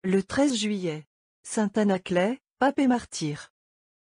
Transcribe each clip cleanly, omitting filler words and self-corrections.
Le 13 juillet. Saint Anaclet, pape et martyr.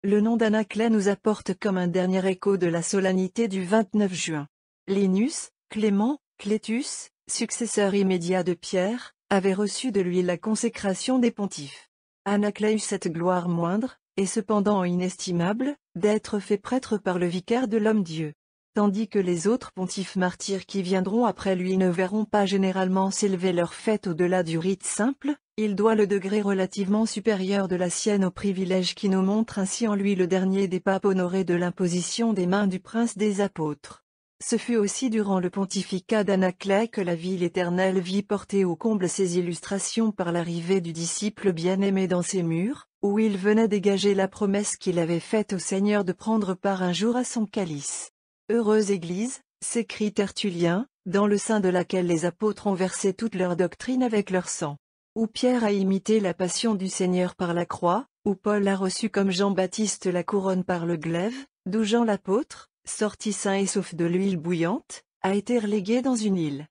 Le nom d'Anaclet nous apporte comme un dernier écho de la solennité du 29 juin. Linus, Clément, Clétus, successeur immédiat de Pierre, avait reçu de lui la consécration des pontifes. Anaclet eut cette gloire moindre, et cependant inestimable, d'être fait prêtre par le vicaire de l'homme-dieu. Tandis que les autres pontifes martyrs qui viendront après lui ne verront pas généralement s'élever leur fête au-delà du rite simple, il doit le degré relativement supérieur de la sienne au privilège qui nous montre ainsi en lui le dernier des papes honorés de l'imposition des mains du prince des apôtres. Ce fut aussi durant le pontificat d'Anaclet que la ville éternelle vit porter au comble ses illustrations par l'arrivée du disciple bien-aimé dans ses murs, où il venait dégager la promesse qu'il avait faite au Seigneur de prendre part un jour à son calice. Heureuse Église, s'écrie Tertullien, dans le sein de laquelle les apôtres ont versé toute leur doctrine avec leur sang. Où Pierre a imité la passion du Seigneur par la croix, où Paul a reçu comme Jean-Baptiste la couronne par le glaive, d'où Jean l'apôtre, sorti sain et sauf de l'huile bouillante, a été relégué dans une île.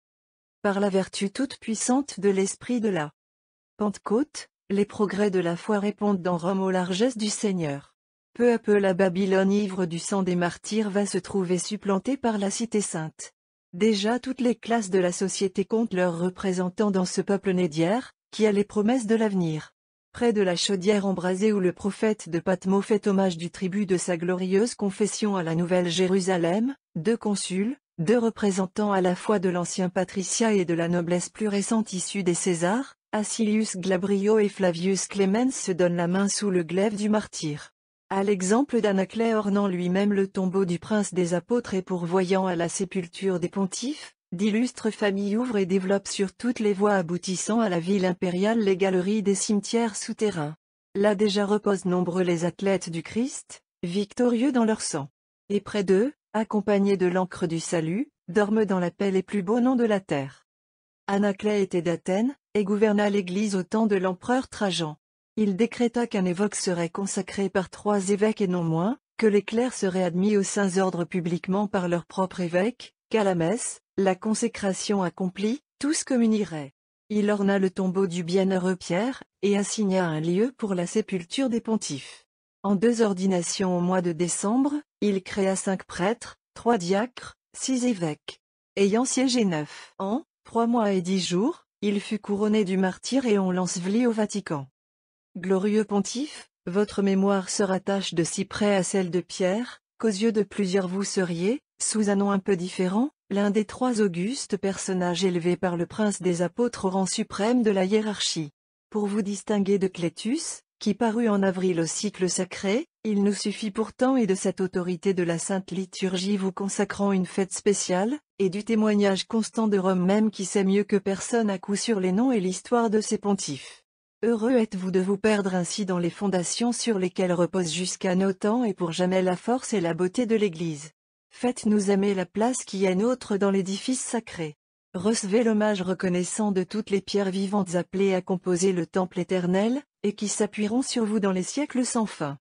Par la vertu toute puissante de l'Esprit de la Pentecôte, les progrès de la foi répondent en Rome aux largesses du Seigneur. Peu à peu la Babylone ivre du sang des martyrs va se trouver supplantée par la Cité sainte. Déjà toutes les classes de la société comptent leurs représentants dans ce peuple né d'hier, qui a les promesses de l'avenir. Près de la chaudière embrasée où le prophète de Patmos fait hommage du tribut de sa glorieuse confession à la Nouvelle Jérusalem, 2 consuls, 2 représentants à la fois de l'ancien patriciat et de la noblesse plus récente issue des Césars, Acilius Glabrio et Flavius Clemens se donnent la main sous le glaive du martyr. À l'exemple d'Anaclet ornant lui-même le tombeau du prince des apôtres et pourvoyant à la sépulture des pontifes, d'illustres familles ouvrent et développent sur toutes les voies aboutissant à la ville impériale les galeries des cimetières souterrains. Là déjà reposent nombreux les athlètes du Christ, victorieux dans leur sang. Et près d'eux, accompagnés de l'encre du salut, dorment dans la paix les plus beaux noms de la terre. Anaclet était d'Athènes, et gouverna l'Église au temps de l'empereur Trajan. Il décréta qu'un évêque serait consacré par 3 évêques et non moins, que les clercs seraient admis aux saints ordres publiquement par leur propre évêque, qu'à la messe, la consécration accomplie, tous communieraient. Il orna le tombeau du bienheureux Pierre, et assigna un lieu pour la sépulture des pontifes. En 2 ordinations au mois de décembre, il créa 5 prêtres, 3 diacres, 6 évêques. Ayant siégé 9 ans, 3 mois et 10 jours, il fut couronné du martyre et on l'ensevelit au Vatican. Glorieux pontife, votre mémoire se rattache de si près à celle de Pierre, qu'aux yeux de plusieurs vous seriez, sous un nom un peu différent, l'un des 3 augustes personnages élevés par le prince des apôtres au rang suprême de la hiérarchie. Pour vous distinguer de Clétus, qui parut en avril au cycle sacré, il nous suffit pourtant et de cette autorité de la Sainte Liturgie vous consacrant une fête spéciale, et du témoignage constant de Rome même qui sait mieux que personne à coup sur les noms et l'histoire de ces pontifes. Heureux êtes-vous de vous perdre ainsi dans les fondations sur lesquelles repose jusqu'à nos temps et pour jamais la force et la beauté de l'Église. Faites-nous aimer la place qui est nôtre dans l'édifice sacré. Recevez l'hommage reconnaissant de toutes les pierres vivantes appelées à composer le temple éternel, et qui s'appuieront sur vous dans les siècles sans fin.